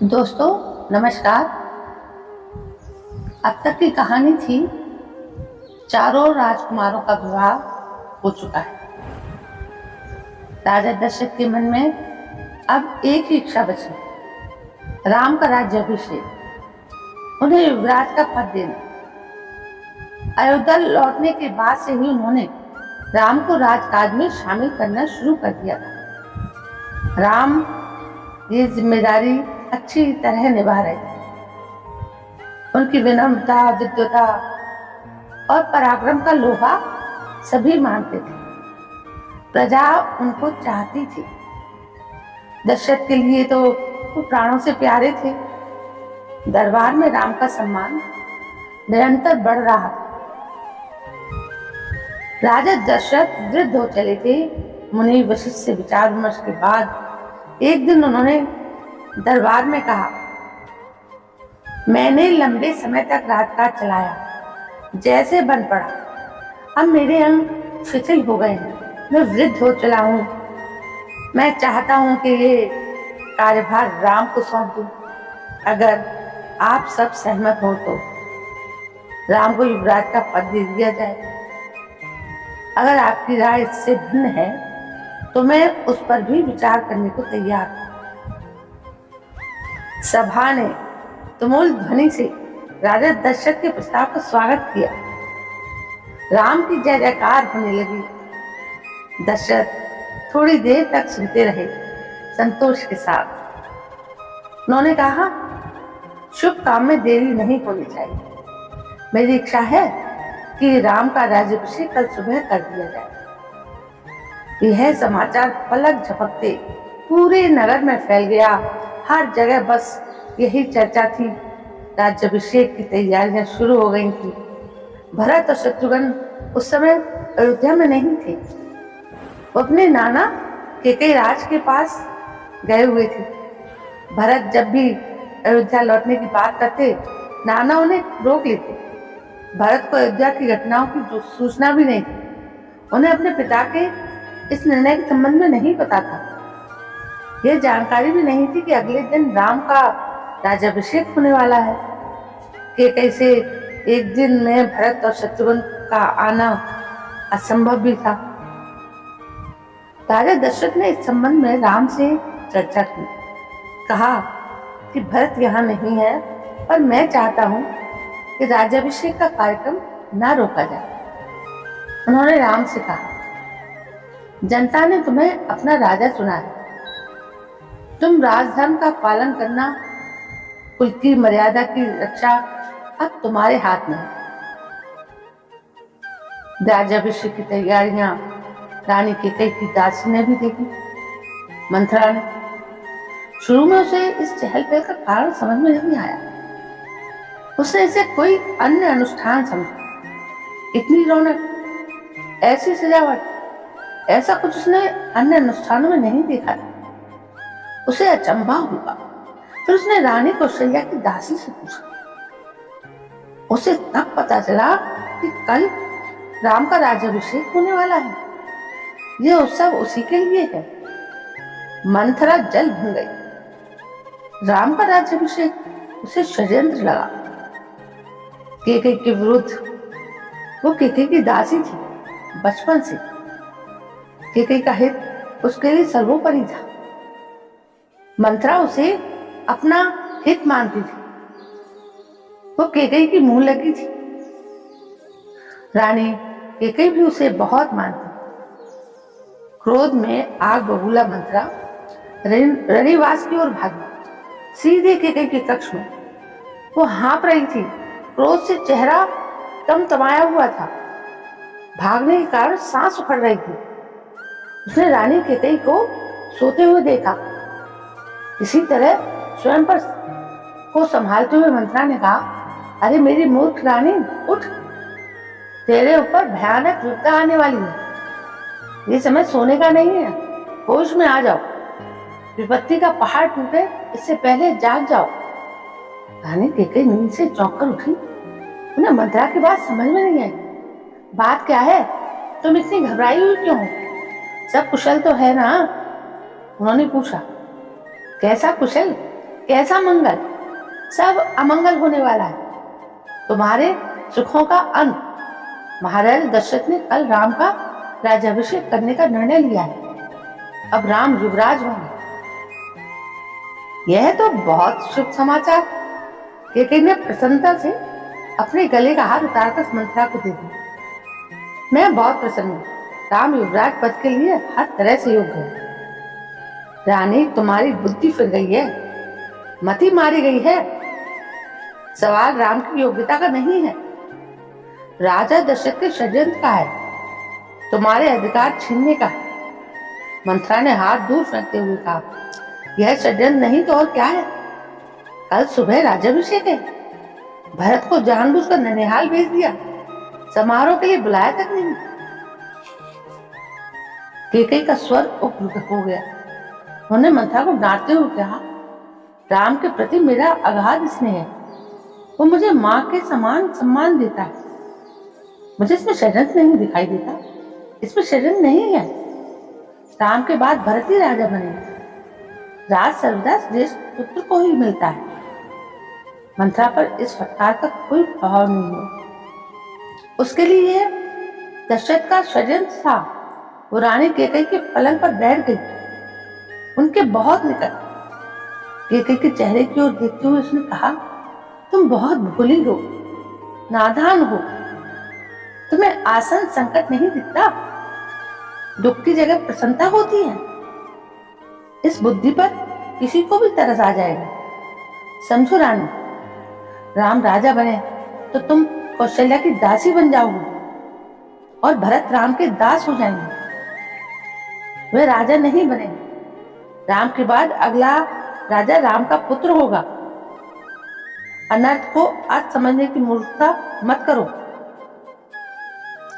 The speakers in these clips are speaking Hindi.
दोस्तों नमस्कार। अब तक की कहानी थी चारों राजकुमारों का विवाह हो चुका है। राजा दशरथ के मन में अब एक ही इच्छा बची, राम का राज्याभिषेक, उन्हें युवराज का पद देना। अयोध्या लौटने के बाद से ही उन्होंने राम को राजकाज में शामिल करना शुरू कर दिया था। राम ये जिम्मेदारी अच्छी तरह निभा रहे थे। उनकी विनम्रता, विद्वता और पराक्रम का लोहा सभी मानते थे। प्रजा उनको चाहती थी। दशरथ के लिए तो वो प्राणों से प्यारे थे। दरबार में राम का सम्मान निरंतर बढ़ रहा था। राजा दशरथ वृद्ध हो चले थे। मुनि वशिष्ठ से विचार विमर्श के बाद एक दिन उन्होंने दरबार में कहा, मैंने लंबे समय तक राजकाज चलाया, जैसे बन पड़ा। अब मेरे अंग शिथिल हो गए हैं, मैं वृद्ध हो चला हूँ। मैं चाहता हूँ कि ये कार्यभार राम को सौंप दूं। अगर आप सब सहमत हो तो राम को युवराज का पद दे दिया जाए। अगर आपकी राय इससे भिन्न है तो मैं उस पर भी विचार करने को तैयार हूँ। सभा ने तुमुल ध्वनि से राजा दशरथ के प्रस्ताव का स्वागत किया। राम की जय जयकार होने लगी। दशरथ थोड़ी देर तक सुनते रहे, संतोष के साथ। उन्होंने कहा, शुभ काम में देरी नहीं होनी चाहिए। मेरी इच्छा है कि राम का राज्याभिषेक कल सुबह कर दिया जाए। यह समाचार पलक झपकते पूरे नगर में फैल गया। हर जगह बस यही चर्चा थी। राज्याभिषेक की तैयारियां शुरू हो गई थी। भरत और शत्रुघ्न उस समय अयोध्या में नहीं थे। वो अपने नाना केकई राज के पास गए हुए थे। भरत जब भी अयोध्या लौटने की बात करते, नाना उन्हें रोक लेते। भरत को अयोध्या की घटनाओं की जो सूचना भी नहीं थी। उन्हें अपने पिता के इस निर्णय के संबंध में नहीं पता था। यह जानकारी भी नहीं थी कि अगले दिन राम का राज्याभिषेक होने वाला है। केकई से एक दिन में भरत और शत्रुघ्न का आना असंभव भी था। राजा दशरथ ने इस संबंध में राम से चर्चा की। कहा कि भरत यहाँ नहीं है, पर मैं चाहता हूँ कि राज्याभिषेक का कार्यक्रम न रोका जाए। उन्होंने राम से कहा, जनता ने तुम्हें अपना राजा चुना है। तुम राजधर्म का पालन करना, कुल की मर्यादा की रक्षा अब तुम्हारे हाथ में है। राज्याभिषेक की तैयारियां रानी केकई की दासी ने भी देखी। मंथरा ने शुरू में उसे इस चहल पहल का कारण समझ में नहीं आया। उसने इसे कोई अन्य अनुष्ठान समझा। इतनी रौनक, ऐसी सजावट, ऐसा कुछ उसने अन्य अनुष्ठानों में नहीं देखा था। उसे अचंभा हुआ। फिर उसने रानी कौशल्या की दासी से पूछा। उसे तब पता चला कि कल राम का राज्याभिषेक होने वाला है। यह उत्सव उसी के लिए है। मंथरा जल भून गई। राम का राज्याभिषेक उसे षड्यंत्र लगा। केकई के विरुद्ध। वो केकई की दासी थी बचपन से। केकई का हित उसके लिए सर्वोपरि था। मंथरा उसे अपना हित मानती थी। वो केकई की मुंह लगी थी। रानी केकई भी उसे बहुत मानती। क्रोध में आग बबूला मंथरा रनिवास की ओर भागी, सीधे केकई के कक्ष में। वो हाँप रही थी। क्रोध से चेहरा तमतमाया हुआ था। भागने के कारण सांस उखड़ रही थी। उसने रानी केकई को सोते हुए देखा। इसी तरह स्वयं पर को संभालते हुए मंथरा ने कहा, अरे मेरी मूर्ख रानी, उठ। तेरे ऊपर भयानक विपदा आने वाली है। ये समय सोने का नहीं है। होश में आ जाओ। विपत्ति का पहाड़ टूटे इससे पहले जाग जाओ। रानी केकई नींद से चौंक कर उठी। उन्हें मंथरा की बात समझ में नहीं आई। बात क्या है? तुम इतनी घबराई हुई क्यों हो? सब कुशल तो है ना? उन्होंने पूछा। कैसा कुशल? कैसा मंगल, सब अमंगल होने वाला है। तुम्हारे सुखों का अंत। महाराज दशरथ ने कल राम का राज्याभिषेक करने का निर्णय लिया है। अब राम युवराज होंगे। यह तो बहुत शुभ समाचार। केकई ने प्रसन्नता से अपने गले का हार उतारकर मंथरा को दे दिया। मैं बहुत प्रसन्न हूँ। राम युवराज पद के लिए हर तरह से योग्य है। रानी, तुम्हारी बुद्धि फिर गई है, मति मारी गई है। सवाल राम की योग्यता का नहीं है, राजा दशरथ के षड्यंत्र का है, तुम्हारे अधिकार छीनने का। मंथरा ने हाथ दूर फेंकते हुए कहा, यह षड्यंत्र नहीं तो और क्या है। कल सुबह राज्याभिषेक है। भरत को जानबूझकर ननिहाल भेज दिया, समारोह के लिए बुलाया तक नहीं। केकई का स्वर उग्र हो गया। उन्होंने मंथरा को डांटते हुए कहा, राम के प्रति मेरा अगाध स्नेह है। वो मुझे माँ के समान सम्मान देता है। मुझे इसमें षड्यंत्र नहीं दिखाई देता। इसमें षड्यंत्र नहीं है। राम के बाद भरत ही राजा बनेगा। राज सर्वदा श्रेष्ठ पुत्र को ही मिलता है। मंथरा पर इस फटकार का कोई प्रभाव नहीं हुआ। उसके लिए यह दशरथ का षड्यंत्र था। वो रानी केकई के पलंग पर बैठ गई, उनके बहुत निकट। केकई के चेहरे की ओर देखते हुए उसने कहा, तुम बहुत भोली हो, नादान हो। तुम्हें आसन संकट नहीं दिखता। दुख की जगह प्रसन्नता होती है। इस बुद्धि पर किसी को भी तरस आ जाएगा। समझो रानी, राम राजा बने तो तुम कौशल्या की दासी बन जाओगे और भरत राम के दास हो जाएंगे। वे राजा नहीं बने। राम के बाद अगला राजा राम का पुत्र होगा। अनर्थ को अर्थ समझने की मूर्खता मत करो।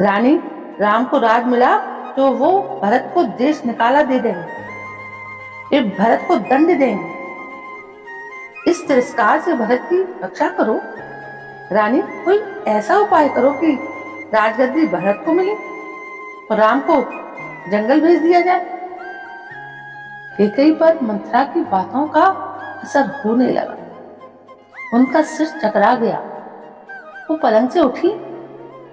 रानी, राम को राज मिला तो वो भरत को देश निकाला दे देंगे, फिर भरत को दंड देंगे। इस तिरस्कार से भरत की रक्षा करो। रानी, कोई ऐसा उपाय करो कि राजगद्दी भरत को मिले और राम को जंगल भेज दिया जाए। केकई पर मंथरा की बातों का असर होने लगा। उनका सिर चकरा गया। वो पलंग से उठी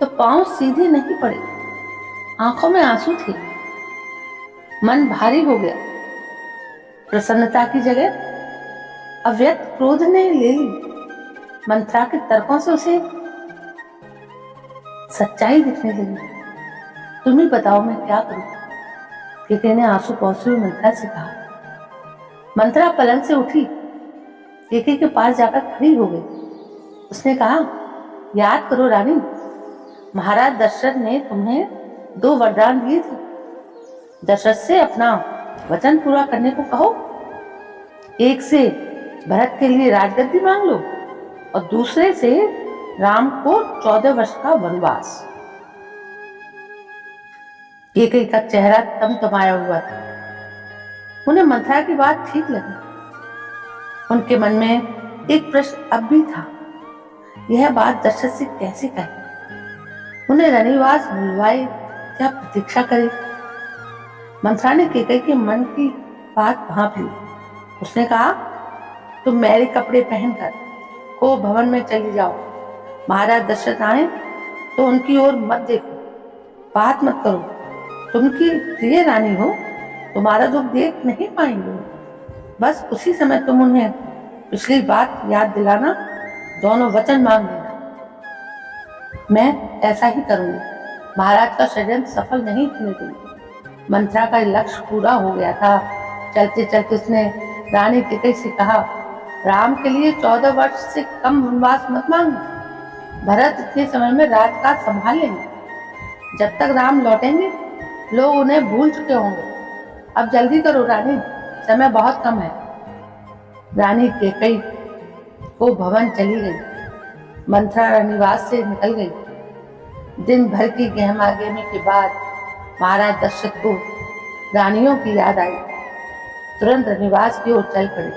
तो पांव सीधे नहीं पड़े, आंखों में आंसू थे। मन भारी हो गया। प्रसन्नता की जगह अव्यक्त क्रोध ने ले ली। मंथरा के तर्कों से उसे सच्चाई दिखने लगी। तुम ही बताओ मैं क्या करूं। केकई ने आंसू पोंछते हुए मंथरा से कहा। मंथरा पलंग से उठी, केकई के पास जाकर खड़ी हो गई। उसने कहा, याद करो रानी, महाराज दशरथ ने तुम्हें 2 वरदान दिए थे। दशरथ से अपना वचन पूरा करने को कहो। एक से भरत के लिए राजगद्दी मांग लो और दूसरे से राम को 14 वर्ष का वनवास। केकई का चेहरा तमतमाया हुआ था। उन्हें मंथरा की बात ठीक लगी। उनके मन में एक प्रश्न अब भी था, यह बात दशरथ से कैसे कहे। उन्हें रनिवास बुलवाए या प्रतीक्षा करे। मंथरा ने केकई के मन की बात भांप ली। उसने कहा, तुम मेरे कपड़े पहनकर को भवन में चली जाओ। महाराज दशरथ आए तो उनकी ओर मत देखो, बात मत करो। तुम की प्रिय रानी हो, तुम्हारा दुख देख नहीं पाएंगे। बस उसी समय तुम उन्हें पिछली बात याद दिलाना, दोनों वचन मांग लेना। मैं ऐसा ही करूंगी। महाराज का षड्यंत्र सफल नहीं होने दूंगी। मंथरा का लक्ष्य पूरा हो गया था। चलते चलते उसने रानी केकई से कहा, राम के लिए 14 वर्ष से कम वनवास मत मांगो। भरत इतने समय में राजकाज संभाल लेंगे। जब तक राम लौटेंगे लोग उन्हें भूल चुके होंगे। अब जल्दी करो रानी, समय बहुत कम है। रानी केकई को भवन चली गई। मंथरा रनिवास से निकल गई। दिन भर की गहमा गहमी के बाद महाराज दशरथ को रानियों की याद आई। तुरंत रनिवास की ओर चल पड़े,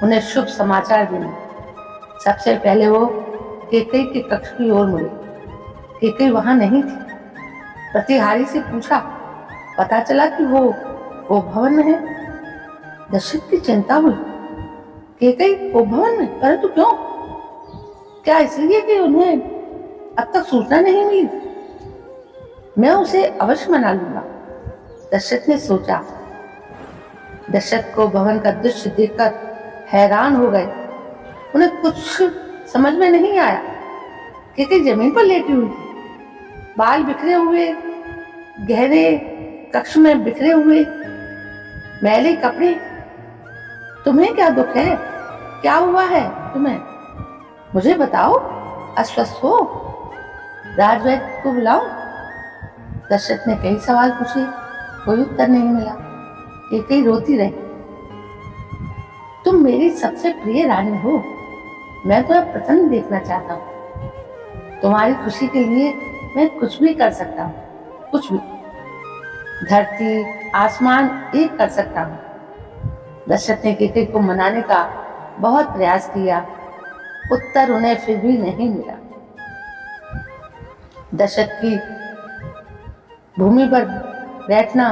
उन्हें शुभ समाचार देने। सबसे पहले वो केकई के कक्ष की ओर मुड़े। केकई वहां नहीं थी। प्रतिहारी से पूछा, पता चला कि वो भवन में है। दशरथ की चिंता हुई। केकई को भवन में, परंतु क्यों? क्या इसलिए कि उन्हें अब तक सूचना नहीं मिली? मैं उसे अवश्य मना लूंगा, दशरथ ने सोचा। दशरथ को भवन का दृश्य देखकर हैरान हो गए। उन्हें कुछ समझ में नहीं आया। केकई जमीन पर लेटी हुई थी, बाल बिखरे हुए, गहरे कक्ष में बिखरे हुए मैले कपड़े। तुम्हें क्या दुख है? क्या हुआ है तुम्हें? मुझे बताओ, अस्वस्थ हो? राजवैद्य को बुलाऊं? दशरथ ने कई सवाल पूछे, कोई उत्तर नहीं मिला। केकई रोती रही। तुम मेरी सबसे प्रिय रानी हो, मैं तुम्हें प्रसन्न देखना चाहता हूँ। तुम्हारी खुशी के लिए मैं कुछ भी कर सकता हूँ, कुछ भी। धरती आसमान एक कर सकता हूँ। दशरथ ने केकई को मनाने का बहुत प्रयास किया, उत्तर उन्हें फिर भी नहीं मिला। दशरथ की भूमि पर बैठना,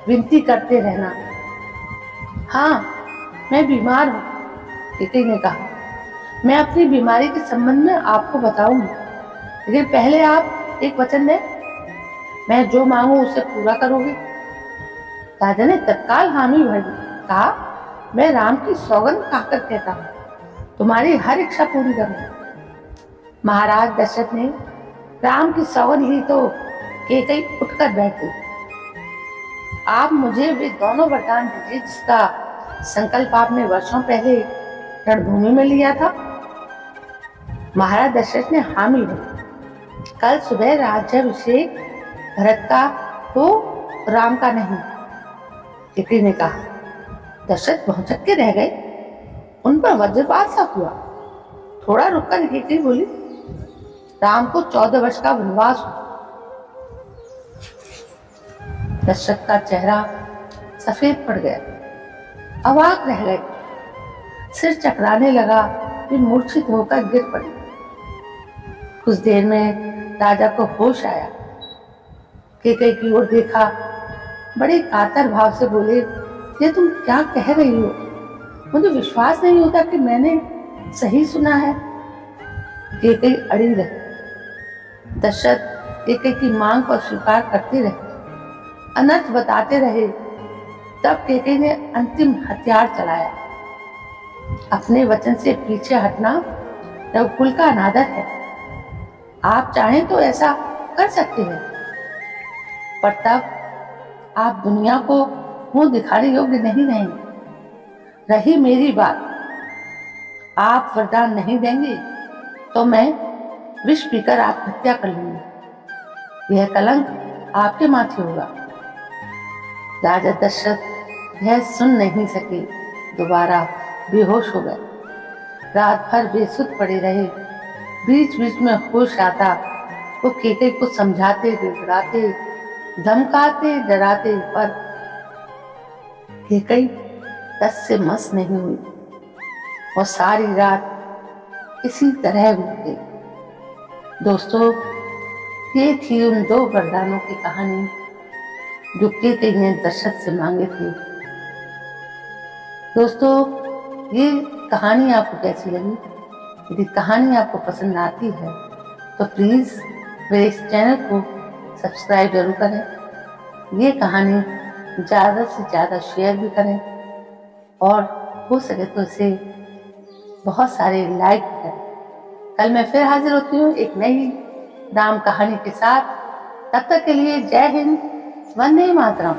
विनती करते रहना। हाँ, मैं बीमार हूँ, केकई ने कहा। मैं अपनी बीमारी के संबंध में आपको बताऊंगी, लेकिन पहले आप एक वचन दें। मैं जो मांगू उसे पूरा करोगे? राजा ने तत्काल हामी भर दी। कहा, मैं राम की सौगंध खाकर कहता हूँ, तुम्हारी हर इच्छा पूरी करूंगा। महाराज दशरथ ने राम की सौगंध ली तो केकई उठकर बैठ गई। आप मुझे वे दोनों वरदान दीजिए जिसका संकल्प आपने वर्षों पहले रणभूमि में लिया था। महाराज दशरथ ने हामी भरी। कल सुबह राज्याभिषेक भरत का हो, राम का नहीं, केकई ने कहा। दशरथ भौचक्के के रह गए। उन पर वज्रपात सा हुआ। थोड़ा रुककर केकई बोली, राम को 14 वर्ष का वनवास हुआ। दशरथ का चेहरा सफेद पड़ गया, अवाक रह गए। सिर चकराने लगा, वे मूर्छित होकर गिर पड़े। कुछ देर में राजा को होश आया। केकई की ओर देखा, बड़े कातर भाव से बोले, ये तुम क्या कह रही हो? मुझे विश्वास नहीं होता कि मैंने सही सुना है। केकई अड़ी रही। दशरथ केकई की मांग को स्वीकार करते रहे, अनर्थ बताते रहे। तब केकई ने अंतिम हथियार चलाया। अपने वचन से पीछे हटना रघुकुल का अनादर है। आप चाहें तो ऐसा कर सकते हैं, पर तब आप दुनिया को मुंह दिखाने योग्य नहीं रहेंगे। रही मेरी बात, आप वरदान नहीं देंगे तो मैं विष पीकर आत्महत्या कर लूंगी। यह कलंक आपके माथे होगा। राजा दशरथ यह सुन नहीं सके, दोबारा बेहोश हो गए। रात भर बेसुध पड़े रहे। बीच बीच में होश आता वो केकई को समझाते, गिड़गिड़ाते, धमकाते, डराते, पर केकई टस से मस नहीं हुई और सारी रात इसी तरह बीत गई। दोस्तों, ये थी उन 2 वरदानों की कहानी जो केकई ने दशरथ से मांगे थे। दोस्तों, ये कहानी आपको कैसी लगी? यदि कहानी आपको पसंद आती है तो प्लीज़ मेरे इस चैनल को सब्सक्राइब जरूर करें। ये कहानी ज़्यादा से ज़्यादा शेयर भी करें और हो सके तो इसे बहुत सारे लाइक भी करें। कल मैं फिर हाजिर होती हूँ एक नई राम कहानी के साथ। तब तक के लिए जय हिंद, वंदे मातरम।